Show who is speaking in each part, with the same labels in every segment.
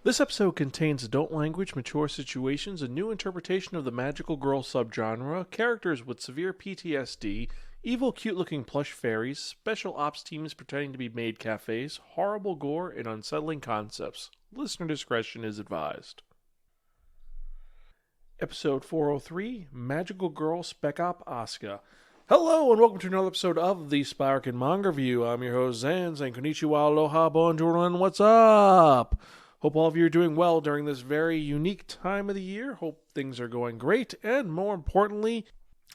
Speaker 1: This episode contains adult language, mature situations, a new interpretation of the magical girl subgenre, characters with severe PTSD, evil, cute looking plush fairies, special ops teams pretending to be maid cafes, horrible gore, and unsettling concepts. Listener discretion is advised. Episode 403 Magical Girl Spec Ops Asuka. Hello and welcome to another episode of the Spiraken Manga Review. I'm your host Zan, saying konnichiwa, aloha, bonjour, and what's up? Hope all of you are doing well during this very unique time of the year. Hope things are going great, and more importantly,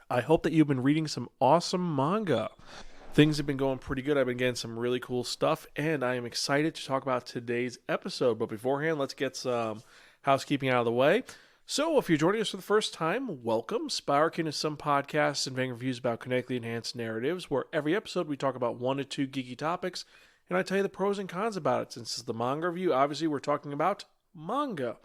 Speaker 1: I hope that you've been reading some awesome manga. Things have been going pretty good. I've been getting some really cool stuff, and I am excited to talk about today's episode. But beforehand, let's get some housekeeping out of the way. So, if you're joining us for the first time, welcome. Spiraken is some podcasts and vague reviews about kinetically enhanced narratives, where every episode we talk about 1 to 2 geeky topics, and I tell you the pros and cons about it. Since it's the manga review, obviously we're talking about manga.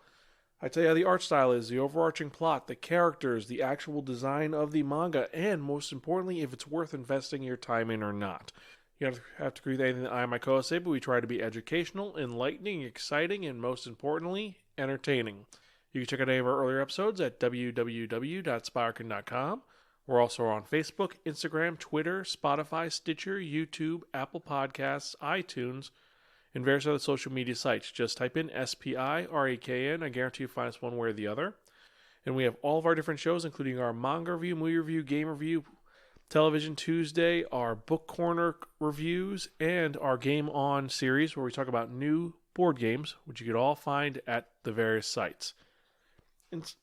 Speaker 1: I tell you how the art style is, the overarching plot, the characters, the actual design of the manga, and most importantly, if it's worth investing your time in or not. You don't have to agree with anything that I and my co-host say, but we try to be educational, enlightening, exciting, and most importantly, entertaining. You can check out any of our earlier episodes at www.spiraken.com. We're also on Facebook, Instagram, Twitter, Spotify, Stitcher, YouTube, Apple Podcasts, iTunes, and various other social media sites. Just type in SPIRAKN. I guarantee you'll find us one way or the other. And we have all of our different shows, including our manga review, movie review, game review, Television Tuesday, our book corner reviews, and our Game On series, where we talk about new board games, which you can all find at the various sites. And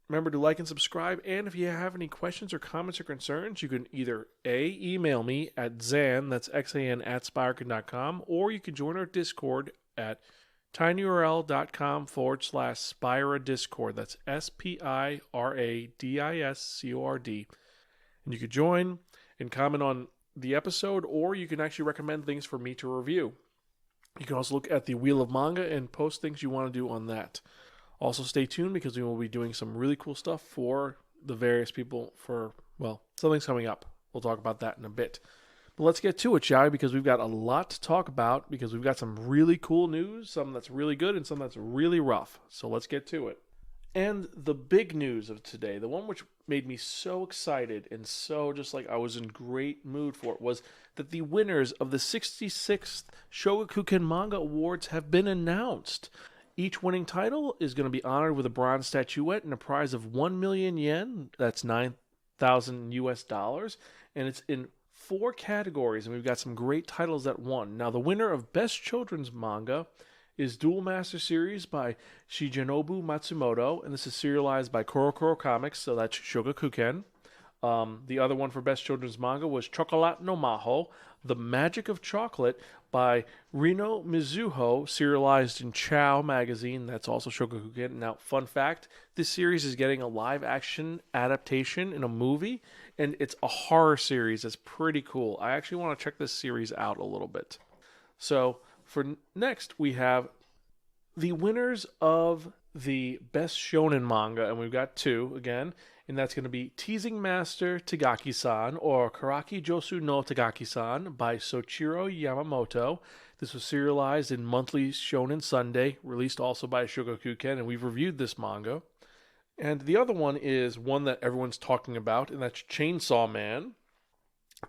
Speaker 1: remember to like and subscribe, and if you have any questions or comments or concerns, you can either email me at Zan, that's Xan at Spiraken.com, or you can join our Discord at tinyurl.com/Spira Discord. That's SPIRADISCORD. And you can join and comment on the episode, or you can actually recommend things for me to review. You can also look at the Wheel of Manga and post things you want to do on that. Also, stay tuned because we will be doing some really cool stuff for the various people for, well, something's coming up. We'll talk about that in a bit. But let's get to it, shall we? Because we've got a lot to talk about because we've got some really cool news, some that's really good and some that's really rough. So let's get to it. And the big news of today, the one which made me so excited and so just like I was in great mood for it, was that the winners of the 66th Shogakukan Manga Awards have been announced. Each winning title is going to be honored with a bronze statuette and a prize of 1 million yen. That's 9,000 US dollars. And it's in 4 categories. And we've got some great titles that won. Now, the winner of Best Children's Manga is Duel Master Series by Shigenobu Matsumoto. And this is serialized by Koro Comics. So that's Shogakukan. The other one for Best Children's Manga was Chocolate no Maho, The Magic of Chocolate by Rino Mizuho, serialized in Chow magazine. That's also Shogakukan. Now, fun fact, this series is getting a live-action adaptation in a movie, and it's a horror series. It's pretty cool. I actually want to check this series out a little bit. So, for next, we have the winners of the Best Shonen Manga, and we've got 2, again, and that's going to be Teasing Master Tagaki-san, or Karaki Josu no Tagaki-san, by Soichiro Yamamoto. This was serialized in Monthly Shonen Sunday, released also by Shogakukan, and we've reviewed this manga. And the other one is one that everyone's talking about, and that's Chainsaw Man.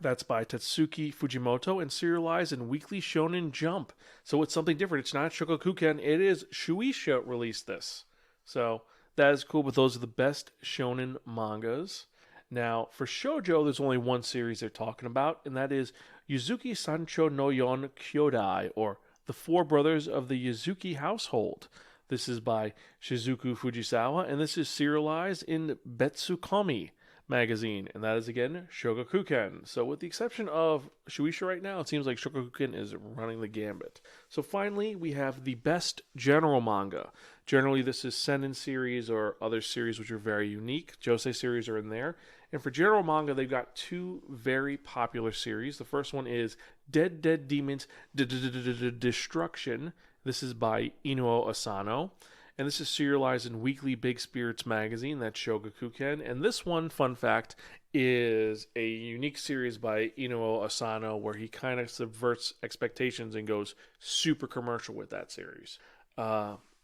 Speaker 1: That's by Tatsuki Fujimoto and serialized in Weekly Shonen Jump. So it's something different. It's not Shogakukan, it is Shueisha released this. So that is cool, but those are the best shonen mangas. Now, for shoujo, there's only one series they're talking about, and that is Yuzuki Sancho no Yon Kyodai, or The 4 Brothers of the Yuzuki Household. This is by Shizuku Fujisawa, and this is serialized in Betsukomi magazine, and that is again Shogakukan. So with the exception of Shueisha right now, it seems like Shogakukan is running the gambit. So finally, we have the best general manga. Generally, this is Seinen series or other series which are very unique. Josei series are in there. And for general manga, they've got 2 very popular series. The first one is Dead Demons Destruction. This is by Inuo Asano. And this is serialized in Weekly Big Spirits magazine. That's Shogakukan. And this one, fun fact, is a unique series by Inuo Asano where he kind of subverts expectations and goes super commercial with that series.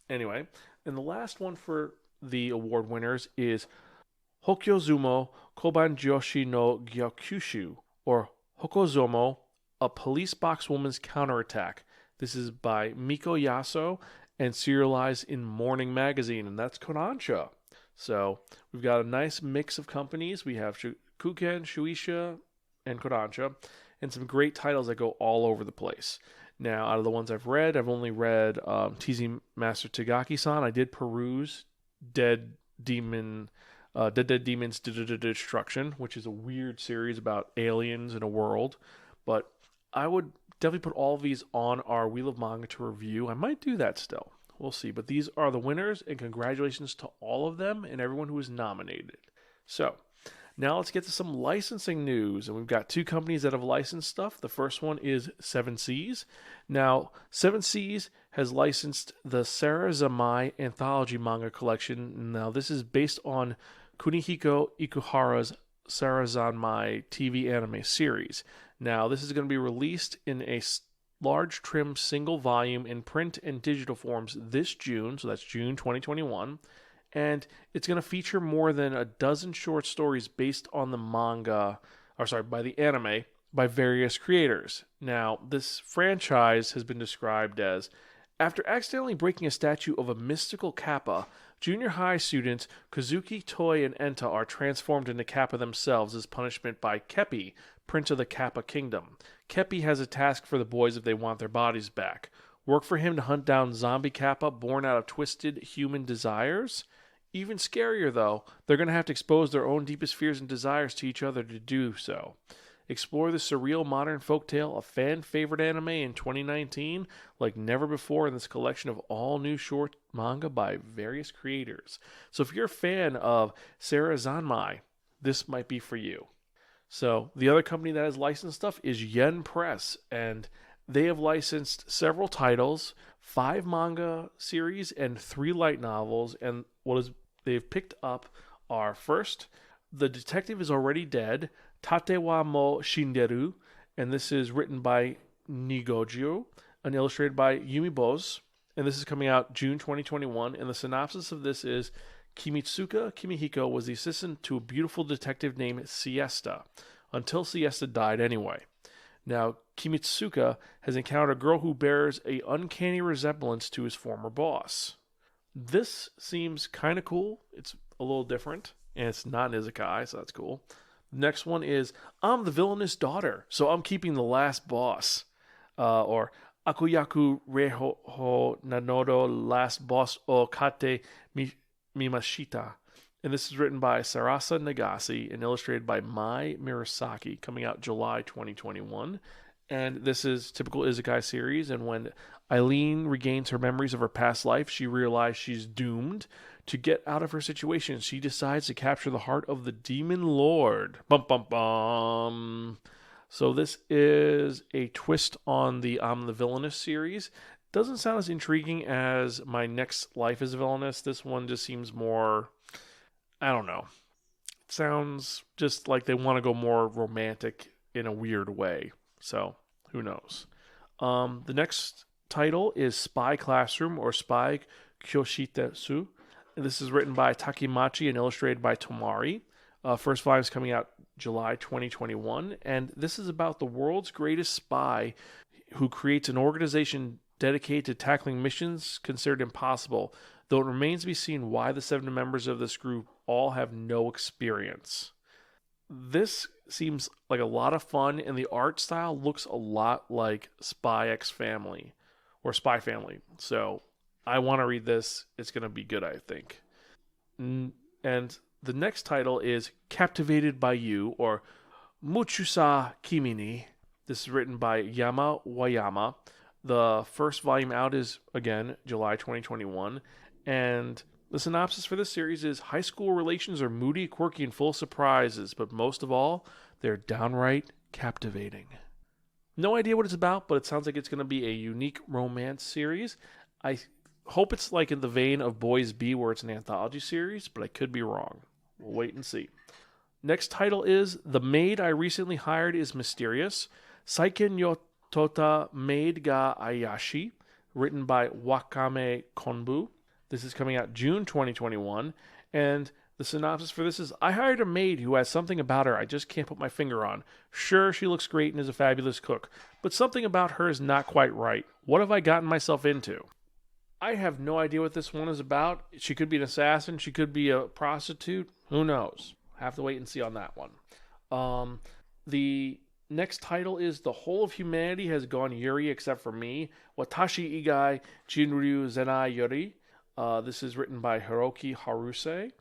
Speaker 1: Anyway, and the last one for the award winners is Hokyozumo Kobanjoshi no Gyakushu, or Hokozomo, A Police Box Woman's Counterattack. This is by Miko Yaso and serialized in Morning Magazine, and that's Kodansha. So we've got a nice mix of companies. We have Kuken, Shueisha, and Kodansha, and some great titles that go all over the place. Now, out of the ones I've only read TZ Master Tagaki-san. I did peruse Dead Demon's Destruction, which is a weird series about aliens in a world. But I would definitely put all of these on our Wheel of Manga to review. I might do that still. We'll see. But these are the winners, and congratulations to all of them and everyone who was nominated. So, now let's get to some licensing news. And we've got two companies that have licensed stuff. The first one is Seven Seas. Now, Seven Seas has licensed the Sarazanmai anthology manga collection. Now, this is based on Kunihiko Ikuhara's Sarazanmai TV anime series. Now, this is going to be released in a large trim single volume in print and digital forms this June, so that's June 2021, and it's going to feature more than a dozen short stories based on the by the anime by various creators. Now, this franchise has been described as, after accidentally breaking a statue of a mystical kappa, junior high students Kazuki, Toi, and Enta are transformed into kappa themselves as punishment by Keppi, Prince of the Kappa Kingdom. Keppi has a task for the boys if they want their bodies back. Work for him to hunt down zombie kappa born out of twisted human desires? Even scarier, though, they're going to have to expose their own deepest fears and desires to each other to do so. Explore the surreal modern folktale, a fan-favorite anime in 2019, like never before in this collection of all-new short manga by various creators. So if you're a fan of Sarazanmai, this might be for you. So the other company that has licensed stuff is Yen Press, and they have licensed several titles, 5 manga series, and 3 light novels, and they've picked up are first, The Detective is Already Dead, Tatewa mo Shinderu, and this is written by Nigojo and illustrated by Yumi Bose, and this is coming out June 2021, and the synopsis of this is, Kimitsuka Kimihiko was the assistant to a beautiful detective named Siesta, until Siesta died anyway. Now, Kimitsuka has encountered a girl who bears an uncanny resemblance to his former boss. This seems kind of cool. It's a little different, and it's not an isekai, so that's cool. The next one is, I'm the villainous daughter, so I'm keeping the last boss. Or, Akuyaku Reho Nanodo Last Boss o Kate Mimashita. And this is written by Sarasa Nagase and illustrated by Mai Murasaki, coming out July 2021. And this is typical isekai series, and when Eileen regains her memories of her past life, she realizes she's doomed. To get out of her situation, she decides to capture the heart of the Demon Lord. Bum bum bum. So this is a twist on the I'm the Villainous series. Doesn't sound as intriguing as My Next Life as a Villainous. This one just seems more, I don't know. It sounds just like they want to go more romantic in a weird way. So, who knows? The next title is Spy Classroom, or Spy Kyoshitetsu. This is written by Takimachi and illustrated by Tomari. First volume is coming out July 2021, and this is about the world's greatest spy who creates an organization dedicated to tackling missions considered impossible, though it remains to be seen why the 7 members of this group all have no experience. This seems like a lot of fun, and the art style looks a lot like Spy X Family, or Spy Family. So I want to read this. It's going to be good, I think. And the next title is Captivated by You, or Muchusa Kimini. This is written by Yama Wayama. The first volume out is, again, July 2021. And the synopsis for this series is, high school relations are moody, quirky, and full of surprises, but most of all, they're downright captivating. No idea what it's about, but it sounds like it's going to be a unique romance series. I hope it's like in the vein of Boys B, where it's an anthology series, but I could be wrong. We'll wait and see. Next title is The Maid I Recently Hired is Mysterious. Saiken yo Tota Maid ga Ayashi. written by Wakame Konbu. This is coming out June 2021. And the synopsis for this is, I hired a maid who has something about her I just can't put my finger on. Sure, she looks great and is a fabulous cook, but something about her is not quite right. What have I gotten myself into? I have no idea what this one is about. She could be an assassin. She could be a prostitute. Who knows? Have to wait and see on that one. The next title is The Whole of Humanity Has Gone Yuri Except for Me. Watashi Igai Jinryu Zenai Yuri. This is written by Hiroki Haruse.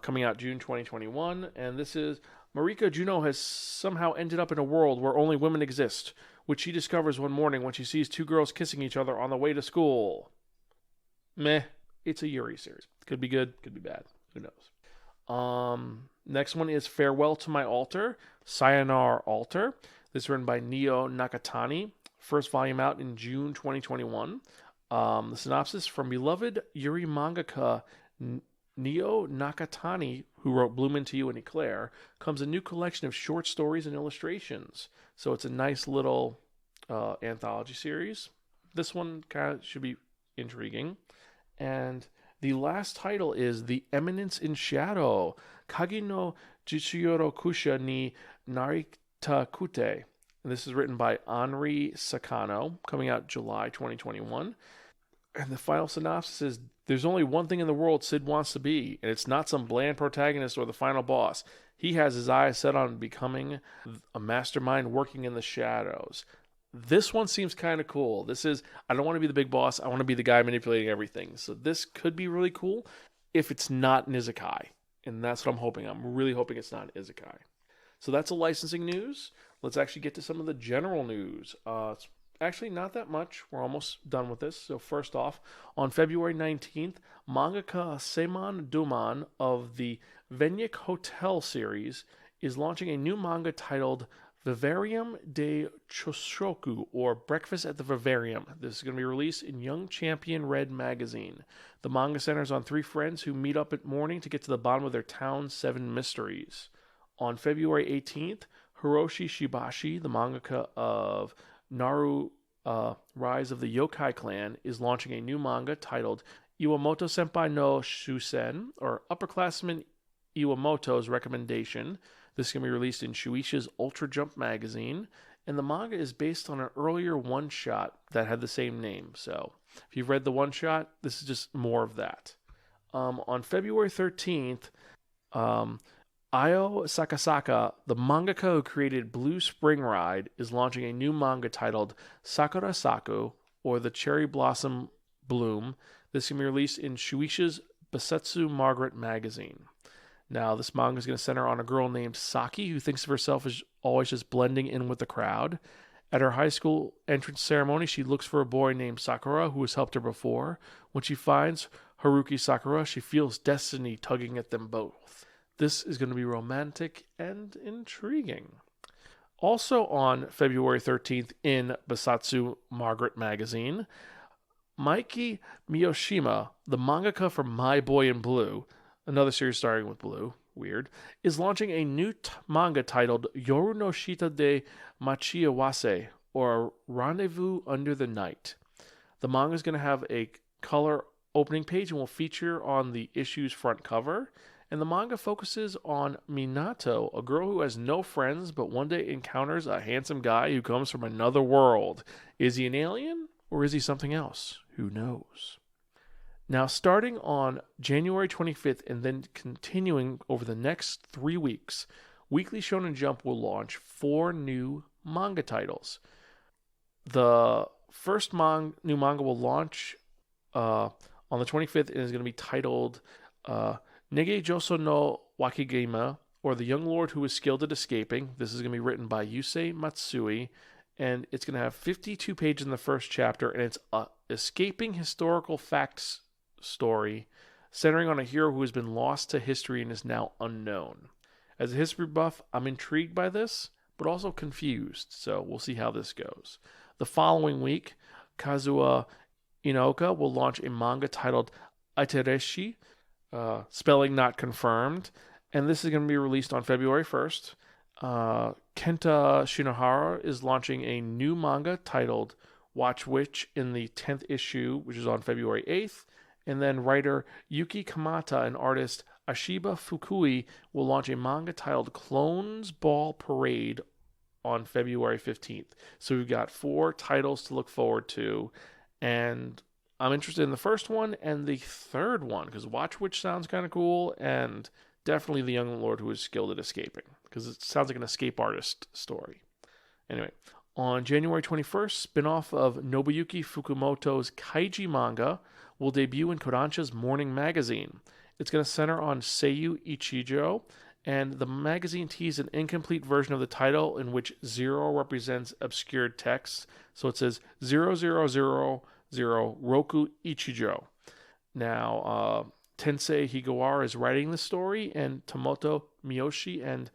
Speaker 1: Coming out June 2021. And this is Marika Juno has somehow ended up in a world where only women exist, which she discovers one morning when she sees two girls kissing each other on the way to school. Meh. It's a Yuri series. Could be good, could be bad. Who knows? Next one is Farewell to My Altar, Sayonara Altar. This is written by Neo Nakatani. First volume out in June 2021. The synopsis from beloved Yuri mangaka Neo Nakatani, who wrote Bloom Into You and Eclair, comes a new collection of short stories and illustrations. So it's a nice little anthology series. This one kind of should be intriguing. And the last title is The Eminence in Shadow, Kagi no Jitsuyoro Kusha ni Narita Kute. And this is written by Henri Sakano, coming out July 2021. And the final synopsis is, there's only one thing in the world Sid wants to be, and it's not some bland protagonist or the final boss. He has his eyes set on becoming a mastermind working in the shadows. This one seems kind of cool. This is, I don't want to be the big boss. I want to be the guy manipulating everything. So this could be really cool if it's not an isekai. And that's what I'm hoping. I'm really hoping it's not an isekai. So that's a licensing news. Let's actually get to some of the general news. It's actually not that much. We're almost done with this. So first off, on February 19th, mangaka Seiman Duman of the Venyik Hotel series is launching a new manga titled Vivarium de Choshoku, or Breakfast at the Vivarium. This is going to be released in Young Champion Red magazine. The manga centers on three friends who meet up at morning to get to the bottom of their town's 7 mysteries. On February 18th, Hiroshi Shibashi, the mangaka of Naru Rise of the Yokai Clan, is launching a new manga titled Iwamoto Senpai no Shusen, or Upperclassman Iwamoto's Recommendation. This is going to be released in Shueisha's Ultra Jump magazine, and the manga is based on an earlier one-shot that had the same name. So if you've read the one-shot, this is just more of that. On February 13th, Io Sakasaka, the mangaka who created Blue Spring Ride, is launching a new manga titled Sakura Saku, or The Cherry Blossom Bloom. This is going to be released in Shueisha's Basetsu Margaret magazine. Now, this manga is going to center on a girl named Saki who thinks of herself as always just blending in with the crowd. At her high school entrance ceremony, she looks for a boy named Sakura who has helped her before. When she finds Haruki Sakura, she feels destiny tugging at them both. This is going to be romantic and intriguing. Also on February 13th in Basatsu Margaret magazine, Maiki Miyoshima, the mangaka from My Boy in Blue, another series starting with Blue, weird, is launching a new manga titled Yoru no Shita de Machiawase, or Rendezvous Under the Night. The manga is going to have a color opening page and will feature on the issue's front cover. And the manga focuses on Minato, a girl who has no friends but one day encounters a handsome guy who comes from another world. Is he an alien or is he something else? Who knows? Now, starting on January 25th and then continuing over the next 3 weeks, Weekly Shonen Jump will launch 4 new manga titles. The first new manga will launch on the 25th and is going to be titled Nege Joso no Wakigima, or The Young Lord Who is Skilled at Escaping. This is going to be written by Yusei Matsui, and it's going to have 52 pages in the first chapter, and it's a escaping historical facts story centering on a hero who has been lost to history and is now unknown. As a history buff, I'm intrigued by this, but also confused, so we'll see how this goes. The following week, Kazuha Inoka will launch a manga titled Aitereshi, spelling not confirmed, and this is going to be released on February 1st. Kenta Shinohara is launching a new manga titled Watch Witch in the 10th issue, which is on February 8th. And then writer Yuki Kamata and artist Ashiba Fukui will launch a manga titled Clones Ball Parade on February 15th. So we've got 4 titles to look forward to. And I'm interested in the first one and the third one, because Watch Witch sounds kind of cool, and definitely The Young Lord Who is Skilled at Escaping, because it sounds like an escape artist story. Anyway, on January 21st, spin-off of Nobuyuki Fukumoto's Kaiji manga will debut in Kodansha's Morning Magazine. It's going to center on Seiyu Ichijo, and the magazine teased an incomplete version of the title in which 0 represents obscured text. So it says 0000 Roku Ichijo. Now, Tensei Higawara is writing the story, and Tomoto Miyoshi and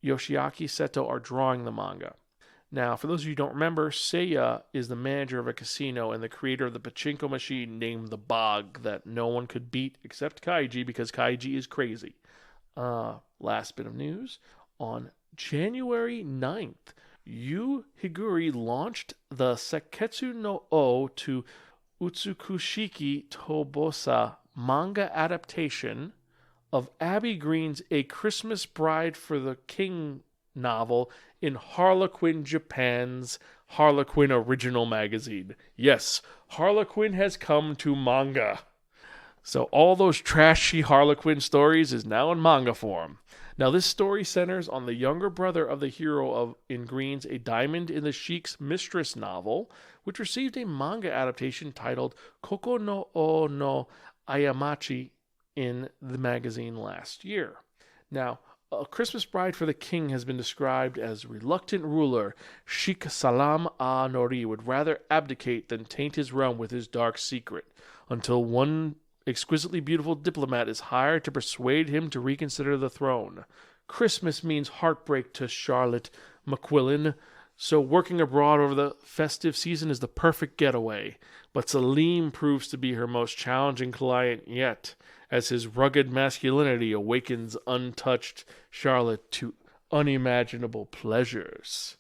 Speaker 1: Yoshiaki Seto are drawing the manga. Now, for those of you who don't remember, Seiya is the manager of a casino and the creator of the pachinko machine named the Bog that no one could beat except Kaiji, because Kaiji is crazy. Last bit of news. On January 9th, Yu Higuri launched the Seketsu no O to Utsukushiki Tobosa manga adaptation of Abby Green's A Christmas Bride for the King novel in Harlequin Japan's Harlequin Original Magazine. Yes, Harlequin has come to manga. So all those trashy Harlequin stories is now in manga form. Now this story centers on the younger brother of the hero in Green's A Diamond in the Sheik's Mistress novel, which received a manga adaptation titled Koko no O no Ayamachi in the magazine last year. Now, A Christmas Bride for the King has been described as reluctant ruler Sheikh Salam Nori would rather abdicate than taint his realm with his dark secret, until one exquisitely beautiful diplomat is hired to persuade him to reconsider the throne. Christmas means heartbreak to Charlotte McQuillan, so working abroad over the festive season is the perfect getaway. But Salim proves to be her most challenging client yet, as his rugged masculinity awakens untouched Charlotte to unimaginable pleasures.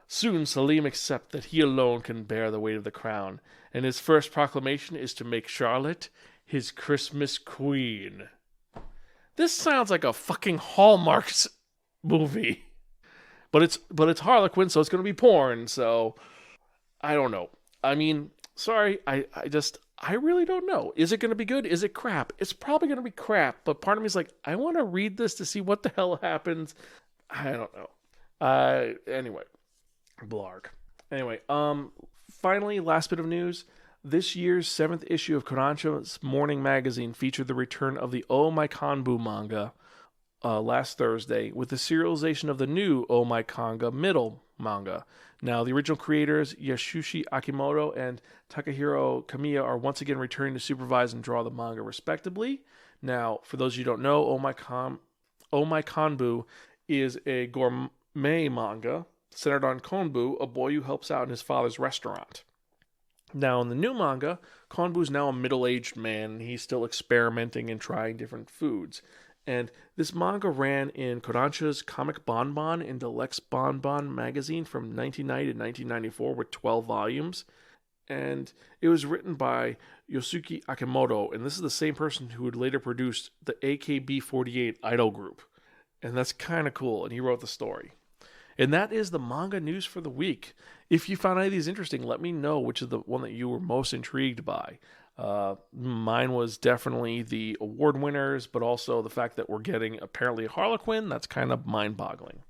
Speaker 1: Soon Salim accepts that he alone can bear the weight of the crown, and his first proclamation is to make Charlotte his Christmas queen. This sounds like a fucking Hallmark movie. But it's Harlequin, so it's going to be porn, so I don't know. I mean, sorry, I really don't know. Is it going to be good? Is it crap? It's probably going to be crap, but part of me is like, I want to read this to see what the hell happens. I don't know. Anyway, blarg. Anyway, finally, last bit of news. This year's 7th issue of Kodansha's Morning Magazine featured the return of the Oh My Kanbu manga last Thursday, with the serialization of the new Oh My Kanga Middle manga. Now, the original creators, Yasushi Akimoto and Takahiro Kamiya, are once again returning to supervise and draw the manga respectively. Now, for those of you who don't know, Oh My Kanbu is a gourmet manga centered on Konbu, a boy who helps out in his father's restaurant. Now, in the new manga, Konbu is now a middle-aged man. He's still experimenting and trying different foods. And this manga ran in Kodansha's Comic Bonbon and Deluxe Bonbon magazine from 1990 to 1994 with 12 volumes. And it was written by Yosuke Akimoto, and this is the same person who would later produce the AKB48 idol group. And that's kind of cool, and he wrote the story. And that is the manga news for the week. If you found any of these interesting, let me know which is the one that you were most intrigued by. Mine was definitely the award winners, but also the fact that we're getting apparently a Harlequin. That's kind of mind-boggling.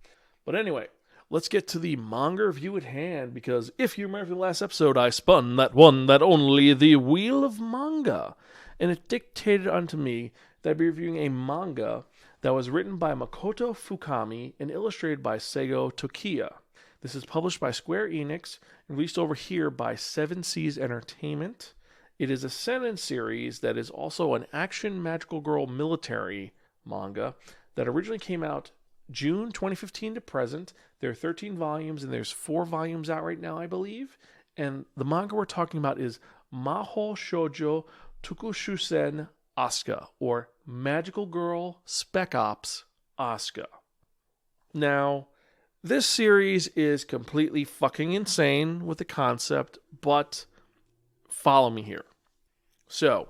Speaker 1: But anyway, let's get to the manga review at hand, because if you remember the last episode, I spun that one, that only, the Wheel of Manga. And it dictated unto me that I'd be reviewing a manga that was written by Makoto Fukami and illustrated by Seigo Tokiya. This is published by Square Enix and released over here by Seven Seas Entertainment. It is a seinen series that is also an action magical girl military manga that originally came out June 2015 to present. There are 13 volumes, and there's 4 volumes out right now, I believe. And the manga we're talking about is Mahou Shoujo Tokushusen Asuka, or Magical Girl Spec Ops Asuka. Now, This series is completely fucking insane with the concept, but follow me here. So,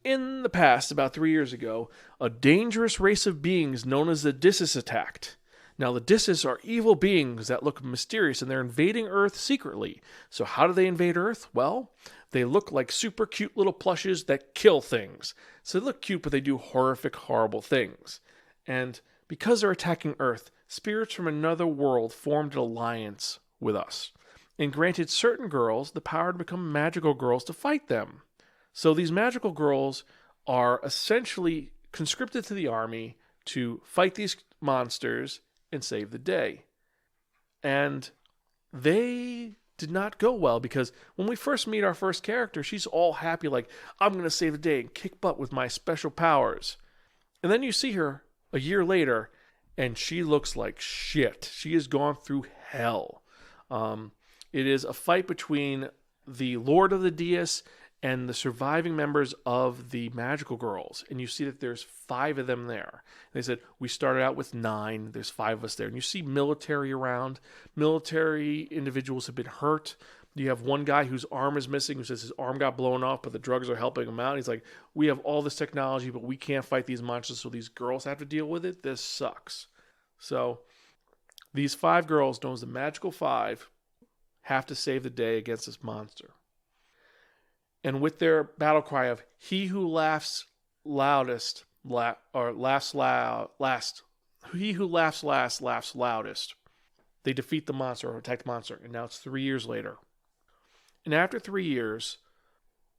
Speaker 1: in the past, about 3 years ago, a dangerous race of beings known as the Disses attacked. Now, the Disses are evil beings that look mysterious, and they're invading Earth secretly. So how do they invade Earth? Well, they look like super cute little plushes that kill things. So they look cute, but they do horrific, horrible things. And because they're attacking Earth, spirits from another world formed an alliance with us and granted certain girls the power to become magical girls to fight them. So these magical girls are essentially conscripted to the army to fight these monsters and save the day. And they did not go well, because when we first meet our first character, she's all happy, like, I'm going to save the day and kick butt with my special powers. And then you see her a year later, and she looks like shit. She has gone through hell. It is a fight between the Lord of the Dias and the surviving members of the Magical Girls. And you see that there's 5 of them there. They said, we started out with 9. There's 5 of us there. And you see military around. Military individuals have been hurt. You have one guy whose arm is missing, who says his arm got blown off, but the drugs are helping him out. He's like, we have all this technology, but we can't fight these monsters, so these girls have to deal with it. This sucks. So these 5 girls, known as the Magical 5, have to save the day against this monster. And with their battle cry of "He who laughs loudest, laughs last. He who laughs last laughs loudest," they defeat the monster or attack the monster. And now it's 3 years later. And after 3 years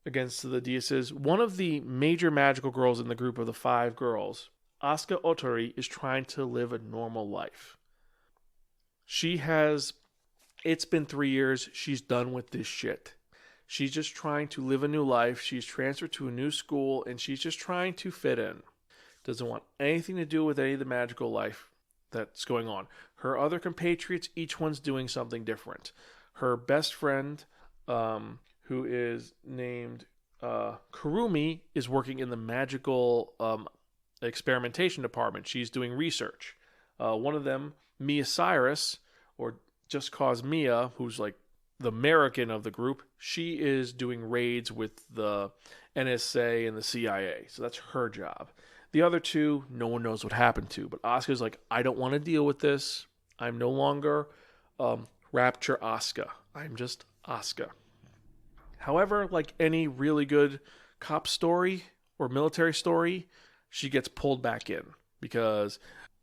Speaker 1: against the Diases, one of the major magical girls in the group of the 5 girls, Asuka Otori, is trying to live a normal life. It's been 3 years. She's done with this shit. She's just trying to live a new life. She's transferred to a new school, and she's just trying to fit in. Doesn't want anything to do with any of the magical life that's going on. Her other compatriots, each one's doing something different. Her best friend, who is named Kurumi, is working in the magical experimentation department. She's doing research. One of them, Mia Cyrus, or just cause Mia, who's like the American of the group, she is doing raids with the NSA and the CIA. So that's her job. The other 2, no one knows what happened to. But Asuka's like, I don't want to deal with this. I'm no longer Rapture Asuka. I'm just Asuka. However, like any really good cop story or military story, she gets pulled back in because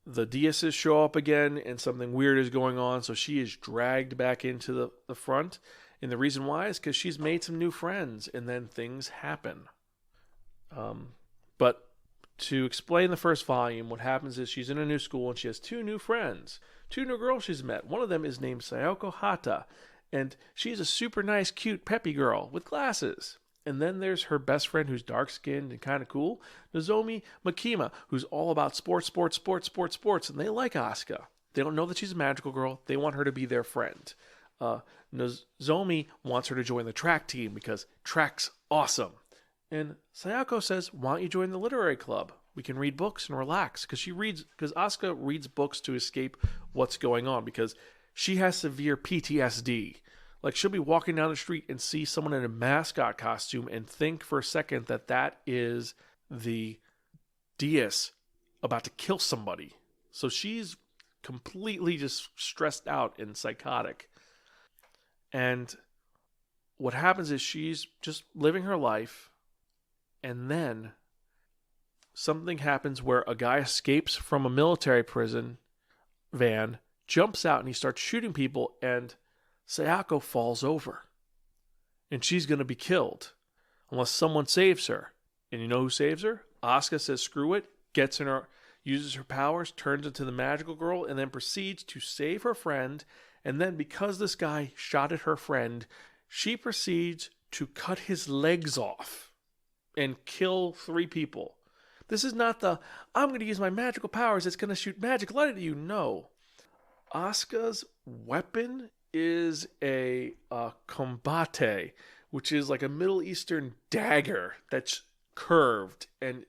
Speaker 1: the Diases show up again and something weird is going on, so she is dragged back into the front. And the reason why is because she's made some new friends, and then things happen. But to explain the first volume, what happens is she's in a new school and she has 2 new friends, 2 new girls she's met. One of them is named Sayoko Hata, and she's a super nice, cute, peppy girl with glasses. And then there's her best friend who's dark-skinned and kind of cool, Nozomi Makima, who's all about sports, and they like Asuka. They don't know that she's a magical girl. They want her to be their friend. Nozomi wants her to join the track team because track's awesome. And Sayako says, why don't you join the literary club? We can read books and relax. Because Asuka reads books to escape what's going on, because she has severe PTSD. Like, she'll be walking down the street and see someone in a mascot costume and think for a second that is the Dias about to kill somebody. So she's completely just stressed out and psychotic. And what happens is she's just living her life, and then something happens where a guy escapes from a military prison van, jumps out, and he starts shooting people, and Sayako falls over. And she's going to be killed unless someone saves her. And you know who saves her? Asuka says screw it, gets in her, uses her powers, turns into the magical girl, and then proceeds to save her friend. And then because this guy shot at her friend, she proceeds to cut his legs off and kill 3 people. This is not I'm going to use my magical powers, it's going to shoot magic light at you. No. Asuka's weapon is a combate, which is like a Middle Eastern dagger that's curved, and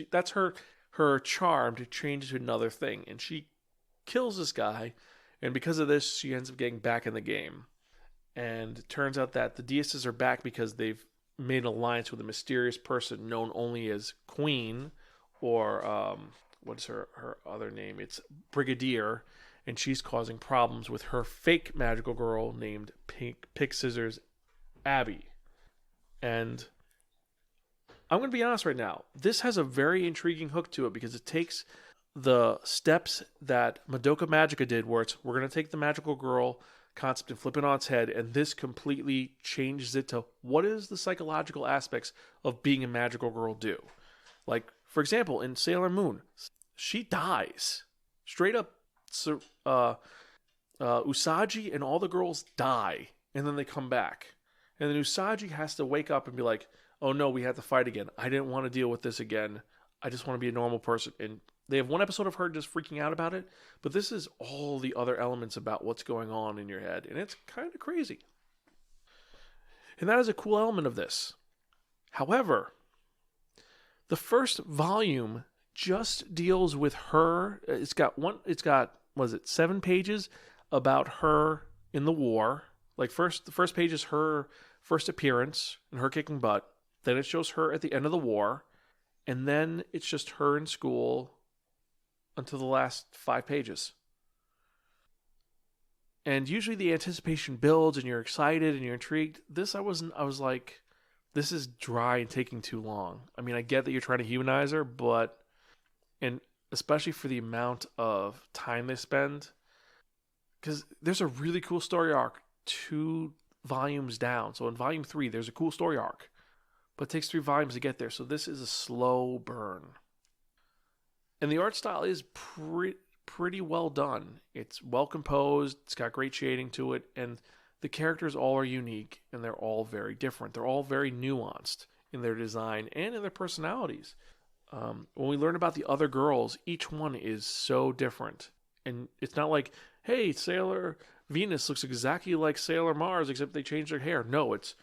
Speaker 1: that's her charm to change to another thing. And she kills this guy, And because of this, she ends up getting back in the game. And it turns out that the Diazes are back because they've made an alliance with a mysterious person known only as Queen, or what's her other name? It's Brigadier, and she's causing problems with her fake magical girl named Pick Scissors Abby. And I'm going to be honest right now, this has a very intriguing hook to it because it takes the steps that Madoka Magica did, where it's we're going to take the magical girl concept and flip it on its head, and this completely changes it to what is the psychological aspects of being a magical girl do. Like, for example, in Sailor Moon, she dies. Straight up, Usagi and all the girls die, and then they come back. And then Usagi has to wake up and be like, oh no, we had to fight again. I didn't want to deal with this again. I just want to be a normal person. And they have one episode of her just freaking out about it, but this is all the other elements about what's going on in your head, and it's kind of crazy. And that is a cool element of this. However, the first volume just deals with her. It's got 7 pages about her in the war. Like the first page is her first appearance and her kicking butt. Then it shows her at the end of the war. And then it's just her in school until the last 5 pages. And usually the anticipation builds and you're excited and you're intrigued. I was like, this is dry and taking too long. I mean, I get that you're trying to humanize her, and especially for the amount of time they spend, because there's a really cool story arc 2 volumes down. So in volume 3, there's a cool story arc, but it takes 3 volumes to get there. So this is a slow burn. And the art style is pretty well done. It's well composed. It's got great shading to it. And the characters all are unique. And they're all very different. They're all very nuanced in their design and in their personalities. When we learn about the other girls, each one is so different. And it's not like, hey, Sailor Venus looks exactly like Sailor Mars, except they changed their hair. No, it's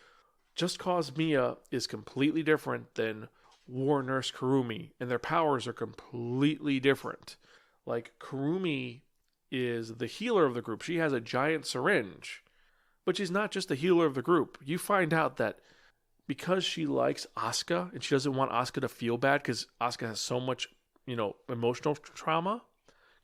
Speaker 1: just cause Mia is completely different than War Nurse Kurumi, and their powers are completely different. Like, Kurumi is the healer of the group. She has a giant syringe, but she's not just the healer of the group. You find out that because she likes Asuka, and she doesn't want Asuka to feel bad because Asuka has so much, emotional trauma,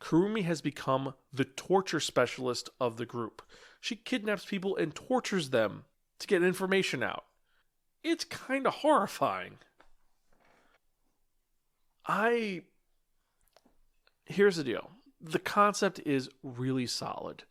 Speaker 1: Kurumi has become the torture specialist of the group. She kidnaps people and tortures them to get information out. It's kind of horrifying. Here's the deal. The concept is really solid.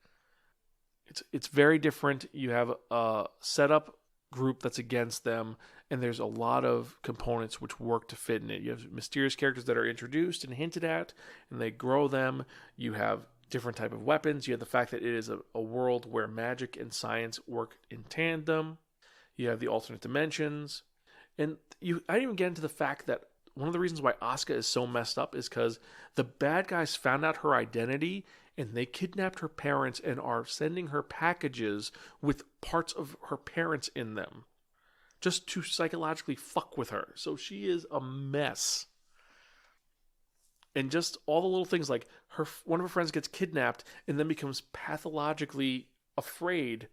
Speaker 1: It's very different. You have a setup group that's against them, and there's a lot of components which work to fit in it. You have mysterious characters that are introduced and hinted at, and they grow them. You have different type of weapons. You have the fact that it is a world where magic and science work in tandem. You have the alternate dimensions. And I didn't even get into the fact that one of the reasons why Asuka is so messed up is because the bad guys found out her identity and they kidnapped her parents and are sending her packages with parts of her parents in them just to psychologically fuck with her. So she is a mess. And just all the little things like one of her friends gets kidnapped and then becomes pathologically afraid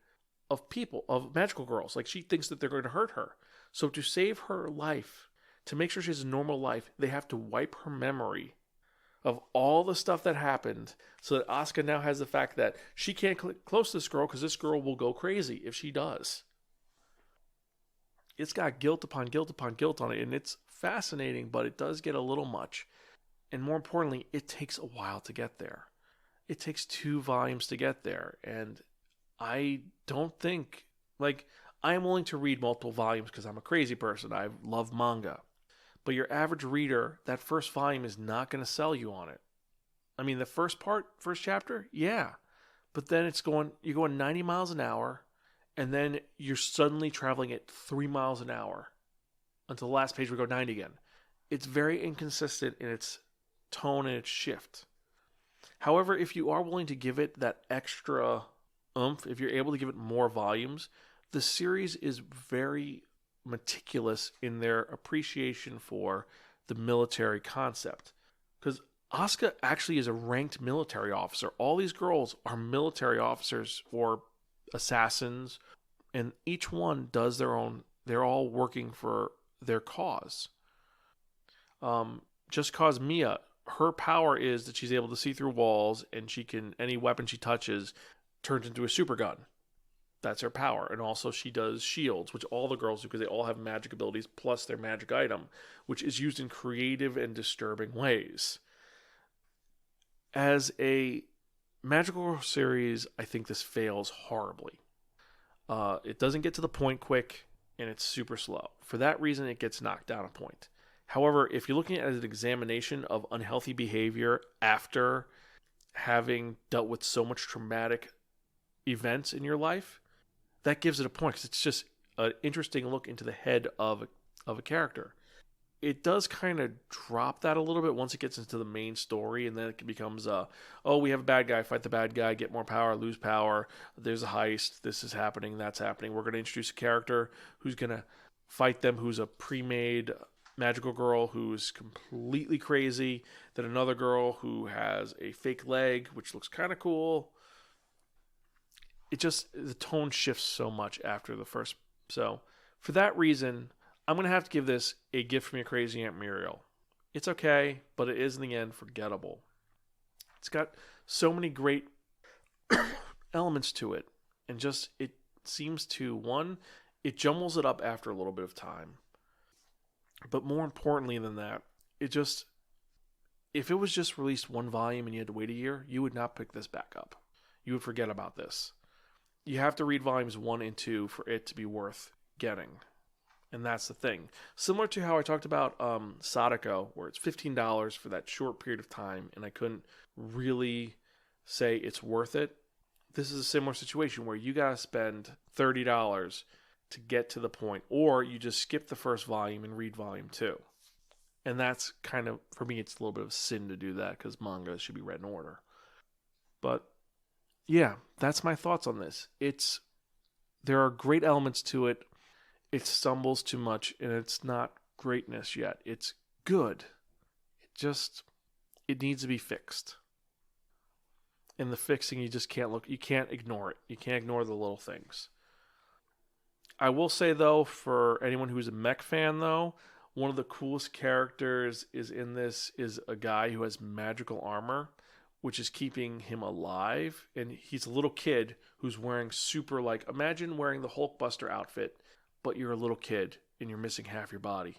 Speaker 1: of people, of magical girls. Like, she thinks that they're going to hurt her. So to save her life, to make sure she has a normal life, they have to wipe her memory of all the stuff that happened so that Asuka now has the fact that she can't click close to this girl because this girl will go crazy if she does. It's got guilt upon guilt upon guilt on it, and it's fascinating, but it does get a little much. And more importantly, it takes a while to get there. It takes 2 volumes to get there, and I don't think, I am willing to read multiple volumes because I'm a crazy person. I love manga. But your average reader, that first volume is not going to sell you on it. I mean, the first chapter, yeah. But then you're going 90 miles an hour, and then you're suddenly traveling at 3 miles an hour until the last page we go 90 again. It's very inconsistent in its tone and its shift. However, if you are willing to give it that extra oomph, if you're able to give it more volumes, the series is very meticulous in their appreciation for the military concept. Because Asuka actually is a ranked military officer. All these girls are military officers or assassins, and each one does their own. They're all working for their cause. Just cause Mia, her power is that she's able to see through walls, and she can any weapon she touches turns into a super gun. That's her power. And also she does shields, which all the girls do because they all have magic abilities plus their magic item, which is used in creative and disturbing ways. As a magical girl series, I think this fails horribly. It doesn't get to the point quick, and it's super slow. For that reason, it gets knocked down a point. However, if you're looking at it as an examination of unhealthy behavior after having dealt with so much traumatic events in your life, that gives it a point because it's just an interesting look into the head of a character. It does kind of drop that a little bit once it gets into the main story, and then it becomes, we have a bad guy, fight the bad guy, get more power, lose power, there's a heist, this is happening, that's happening. We're going to introduce a character who's going to fight them, who's a pre-made magical girl who's completely crazy, then another girl who has a fake leg, which looks kind of cool. The tone shifts so much after the first. So, for that reason, I'm going to have to give this a gift from your crazy Aunt Muriel. It's okay, but it is in the end forgettable. It's got so many great elements to it. And just, it seems to, one, it jumbles it up after a little bit of time. But more importantly than that, if it was just released one volume and you had to wait a year, you would not pick this back up. You would forget about this. You have to read volumes 1 and 2 for it to be worth getting. And that's the thing. Similar to how I talked about Sadako, where it's $15 for that short period of time, and I couldn't really say it's worth it. This is a similar situation where you got to spend $30 to get to the point, or you just skip the first volume and read volume 2. And that's kind of, for me, it's a little bit of a sin to do that because manga should be read in order. But yeah, that's my thoughts on this. There are great elements to it. It stumbles too much, and it's not greatness yet. It's good. It needs to be fixed. And the fixing, you can't ignore it. You can't ignore the little things. I will say, though, for anyone who's a mech fan, though, one of the coolest characters in this is a guy who has magical armor, which is keeping him alive. And he's a little kid who's wearing imagine wearing the Hulkbuster outfit, but you're a little kid and you're missing half your body.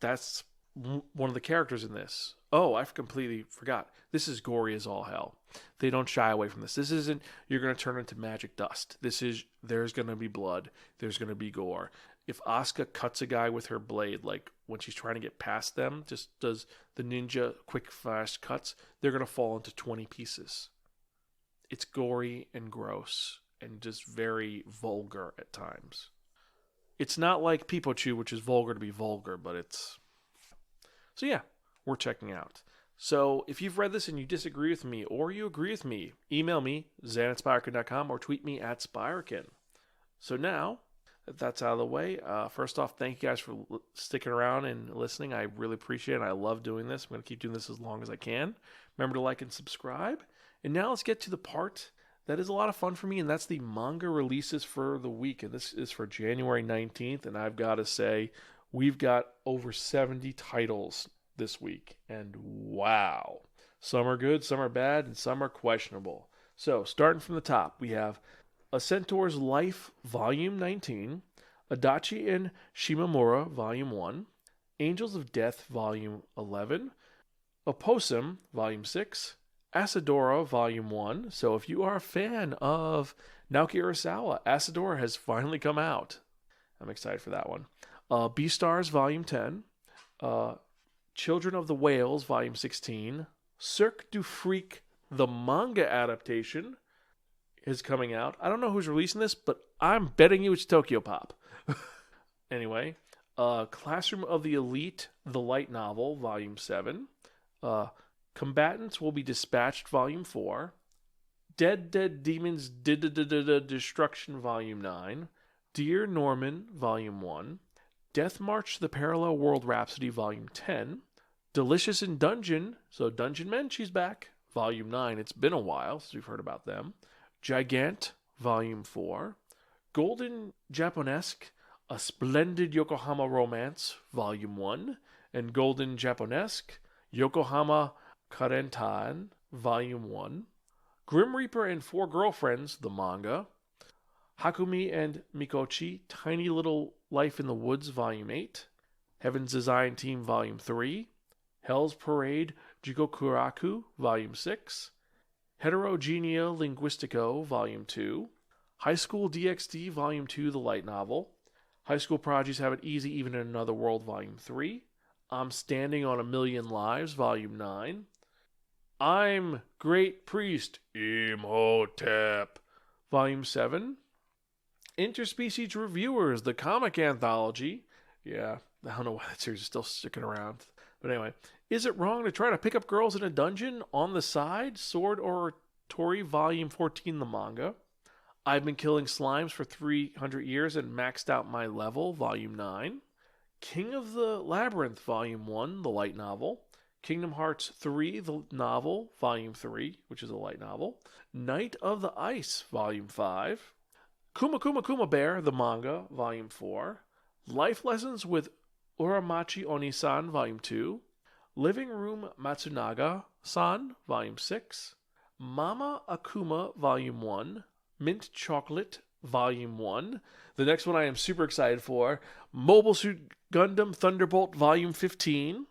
Speaker 1: That's one of the characters in this. Oh, I completely forgot. This is gory as all hell. They don't shy away from this. This isn't, you're going to turn into magic dust. There's going to be blood. There's going to be gore. If Asuka cuts a guy with her blade, like when she's trying to get past them, just does the ninja quick, fast cuts, they're going to fall into 20 pieces. It's gory and gross and just very vulgar at times. It's not like Pipochu, which is vulgar to be vulgar, but it's... So yeah, we're checking out. So if you've read this and you disagree with me or you agree with me, email me, zan@spiraken.com, or tweet me at Spiraken. So now that that's out of the way, first off, thank you guys for sticking around and listening. I really appreciate it. I love doing this. I'm going to keep doing this as long as I can. Remember to like and subscribe. And now let's get to the part that is a lot of fun for me, and that's the manga releases for the week. And this is for January 19th, and I've got to say, we've got over 70 titles this week. And wow. Some are good, some are bad, and some are questionable. So, starting from the top, we have A Centaur's Life, Volume 19, Adachi and Shimamura, Volume 1, Angels of Death, Volume 11, Opossum, Volume 6, Asadora, Volume 1. So if you are a fan of Naoki Urasawa, Asadora has finally come out. I'm excited for that one. Beastars, Volume 10, Children of the Whales, Volume 16, Cirque du Freak, the manga adaptation, is coming out. I don't know who's releasing this, but I'm betting you it's Tokyo Pop. Anyway, Classroom of the Elite, the light novel, Volume 7, Combatants Will Be Dispatched, Volume 4, Dead Demons Destruction, Volume 9, Dear Norman, Volume 1, Death March, The Parallel World Rhapsody, Volume 10, Delicious in Dungeon, so Dungeon Menchie's back, Volume 9. It's been a while since we've heard about them. Gigant, Volume 4. Golden Japonesque, A Splendid Yokohama Romance, Volume 1. And Golden Japonesque, Yokohama Karentan, Volume 1. Grim Reaper and Four Girlfriends, the manga. Hakumi and Mikochi, Tiny Little Life in the Woods, Volume 8. Heaven's Design Team, Volume 3. Hell's Parade, Jigokuraku, Volume 6. Heterogenea Linguistico, Volume 2. High School DxD, Volume 2, the light novel. High School Prodigies Have It Easy Even in Another World, Volume 3. I'm Standing on a Million Lives, Volume 9. I'm Great Priest Imhotep, Volume 7. Interspecies Reviewers, the comic anthology. Yeah, I don't know why that series is still sticking around. But anyway, Is It Wrong to Try to Pick Up Girls in a Dungeon on the Side? Sword Oratory, Volume 14, the manga. I've Been Killing Slimes for 300 Years and Maxed Out My Level, Volume 9. King of the Labyrinth, Volume 1, the light novel. Kingdom Hearts 3, the novel, Volume 3, which is a light novel. Knight of the Ice, Volume 5. Kuma Kuma Kuma Bear, the manga, Volume 4. Life Lessons with Uramachi Onisan, Volume 2. Living Room Matsunaga-san, Volume 6. Mama Akuma, Volume 1. Mint Chocolate, Volume 1. The next one I am super excited for, Mobile Suit Gundam Thunderbolt, Volume 15.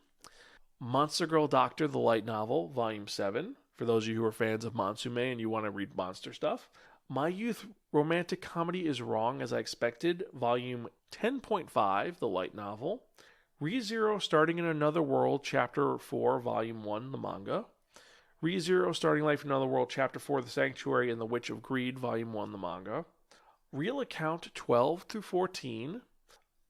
Speaker 1: Monster Girl Doctor, the light novel, Volume 7. For those of you who are fans of Monsume and you want to read monster stuff. My Youth Romantic Comedy Is Wrong As I Expected, Volume 10.5, the light novel. ReZero Starting in Another World, Chapter 4, Volume 1, the manga. ReZero Starting Life in Another World, Chapter 4, The Sanctuary and the Witch of Greed, Volume 1, the manga. Real Account 12 through 14.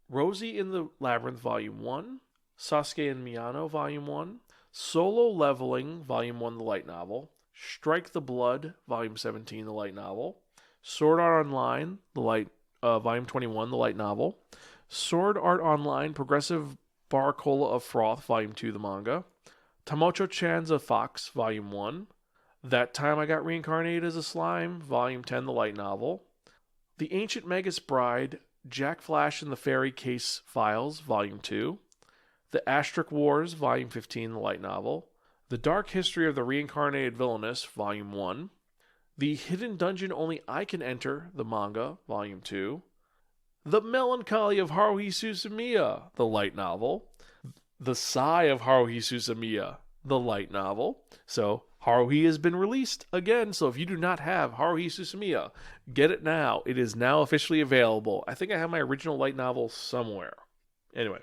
Speaker 1: Rosie in the Labyrinth, Volume 1. Sasuke and Miyano, Volume 1. Solo Leveling, Volume 1, the light novel. Strike the Blood, Volume 17, the light novel. Sword Art Online, Volume 21, the light novel. Sword Art Online, Progressive Baracola of Froth, Volume 2, the manga. Tamocho-chan's a Fox, Volume 1. That Time I Got Reincarnated as a Slime, Volume 10, the light novel. The Ancient Magus Bride, Jack Flash and the Fairy Case Files, Volume 2. The Astric Wars, Volume 15, the light novel. The Dark History of the Reincarnated Villainess, Volume 1. The Hidden Dungeon Only I Can Enter, the manga, Volume 2. The Melancholy of Haruhi Suzumiya, the light novel. The Sigh of Haruhi Suzumiya, the light novel. So, Haruhi has been released again, so if you do not have Haruhi Suzumiya, get it now. It is now officially available. I think I have my original light novel somewhere. Anyway.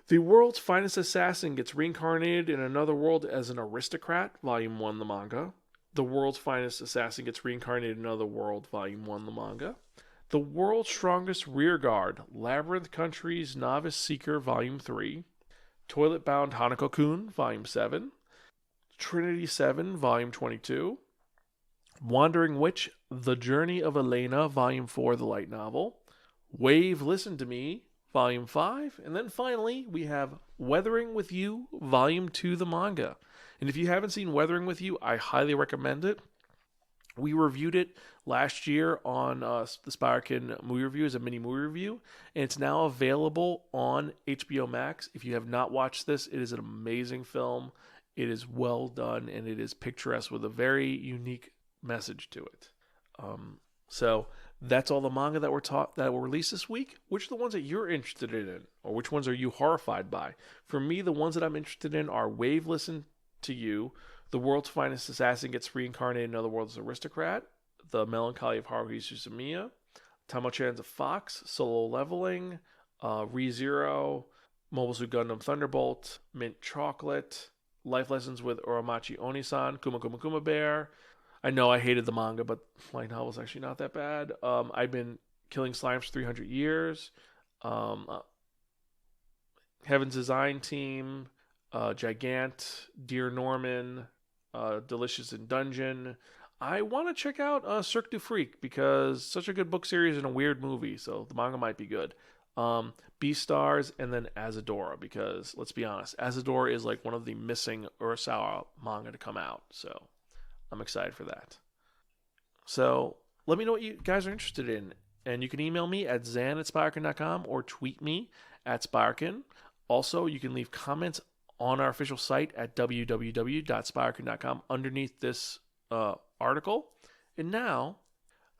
Speaker 1: The World's Finest Assassin gets reincarnated in another world as an aristocrat, Volume 1, the manga. The World's Finest Assassin gets reincarnated in another world, Volume 1, the manga. The World's Strongest Rearguard, Labyrinth Country's Novice Seeker, Volume 3. Toilet Bound Hanako-kun, Volume 7. Trinity 7, Volume 22. Wandering Witch, The Journey of Elena, Volume 4, the light novel. Wave, Listen to Me, Volume 5. And then finally, we have Weathering with You, Volume 2, the manga. And if you haven't seen Weathering with You, I highly recommend it. We reviewed it last year on the Spiraken movie review as a mini movie review, and it's now available on HBO Max. If you have not watched this, it is an amazing film. It is well done, and it is picturesque with a very unique message to it. So that's all the manga that were released this week. Which are the ones that you're interested in, or which ones are you horrified by? For me, the ones that I'm interested in are Wave, Listen to You, The World's Finest Assassin Gets Reincarnated in Another World's Aristocrat, The Melancholy of Haruhi Suzumiya, Tamo-chan's a Fox, Solo Leveling, ReZero, Mobile Suit Gundam Thunderbolt, Mint Chocolate, Life Lessons with Uramachi Onisan, Kuma Kuma Kuma Bear. I know I hated the manga, but light novel's actually not that bad. I've Been Killing Slimes for 300 Years, Heaven's Design Team, Gigant, Dear Norman, Delicious in Dungeon. I want to check out Cirque du Freak because such a good book series and a weird movie, so the manga might be good. Beastars, and then Azadora, because let's be honest, Azadora is like one of the missing Urasawa manga to come out. So I'm excited for that. So let me know what you guys are interested in. And you can email me at zan@spiraken.com or tweet me at Spiraken. Also, you can leave comments on our official site at www.spiraken.com underneath this article. And now,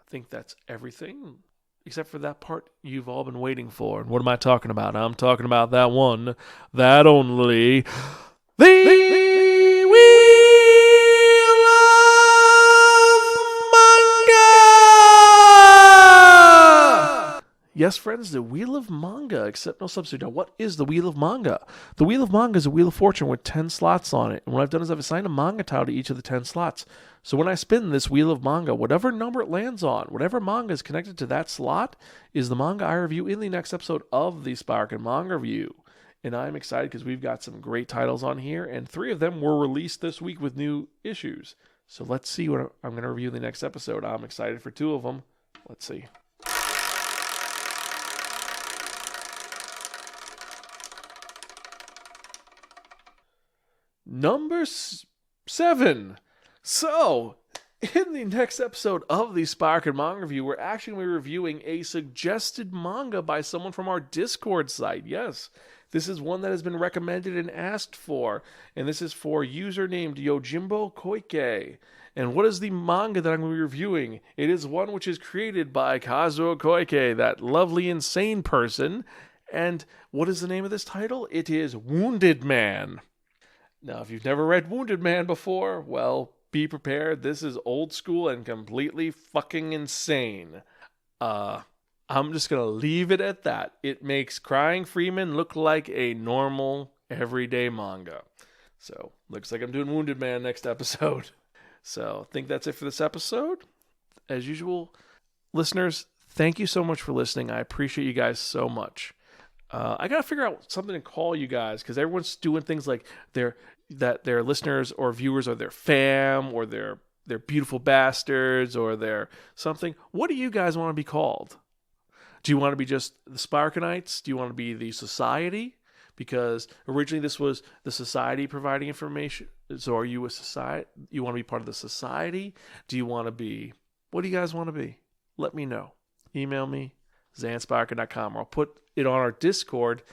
Speaker 1: I think that's everything, except for that part you've all been waiting for. And what am I talking about? I'm talking about that one, that only, the Yes, friends, the Wheel of Manga, except no substitute. Now, what is the Wheel of Manga? The Wheel of Manga is a Wheel of Fortune with 10 slots on it. And what I've done is I've assigned a manga title to each of the 10 slots. So when I spin this Wheel of Manga, whatever number it lands on, whatever manga is connected to that slot, is the manga I review in the next episode of the Spiraken Manga Review. And I'm excited because we've got some great titles on here, and 3 of them were released this week with new issues. So let's see what I'm going to review in the next episode. I'm excited for 2 of them. Let's see. Number 7. So, in the next episode of the Spiraken Manga Review, we're actually going to be reviewing a suggested manga by someone from our Discord site. Yes, this is one that has been recommended and asked for. And this is for a user named Yojimbo Koike. And what is the manga that I'm going to be reviewing? It is one which is created by Kazuo Koike, that lovely, insane person. And what is the name of this title? It is Wounded Man. Now, if you've never read Wounded Man before, well, be prepared. This is old school and completely fucking insane. I'm just going to leave it at that. It makes Crying Freeman look like a normal, everyday manga. So, looks like I'm doing Wounded Man next episode. So, I think that's it for this episode. As usual, listeners, thank you so much for listening. I appreciate you guys so much. I got to figure out something to call you guys, because everyone's doing things like their listeners or viewers are their fam, or they're beautiful bastards, or they're something. What do you guys want to be called? Do you want to be just the Sparkenites? Do you want to be the Society? Because originally this was the Society providing information. So are you a society? You want to be part of the Society? Do you want to be... What do you guys want to be? Let me know. Email me, zansparker.com, or I'll put it on our Discord.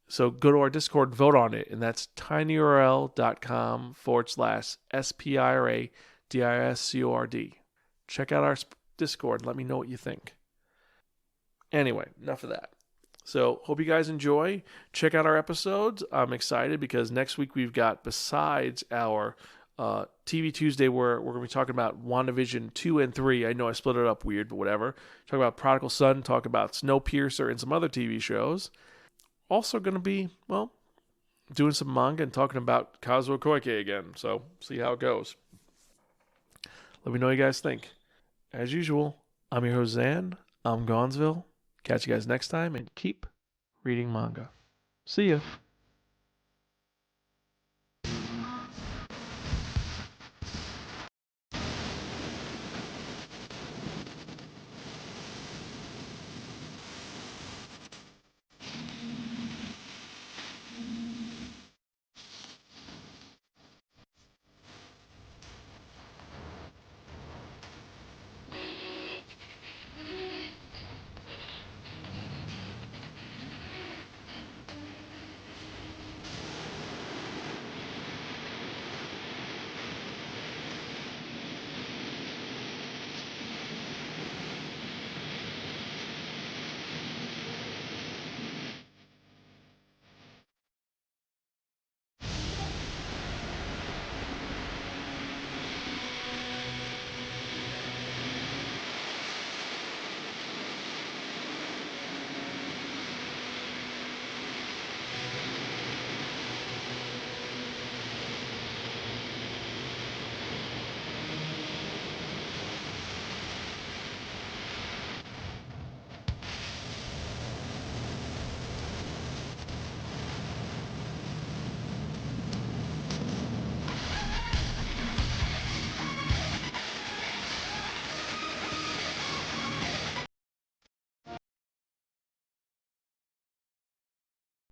Speaker 1: So go to our Discord, vote on it, and that's tinyurl.com/SPIRADISCORD. Check out our Discord. Let me know what you think. Anyway, enough of that. So hope you guys enjoy. Check out our episodes. I'm excited because next week we've got, besides our TV Tuesday, where we're going to be talking about WandaVision 2 and 3. I know I split it up weird, but whatever. Talk about Prodigal Son, talk about Snowpiercer and some other TV shows. Also going to be, well, doing some manga and talking about Kazuo Koike again. So, see how it goes. Let me know what you guys think. As usual, I'm your host, Zan. I'm Gonzville. Catch you guys next time, and keep reading manga. See ya.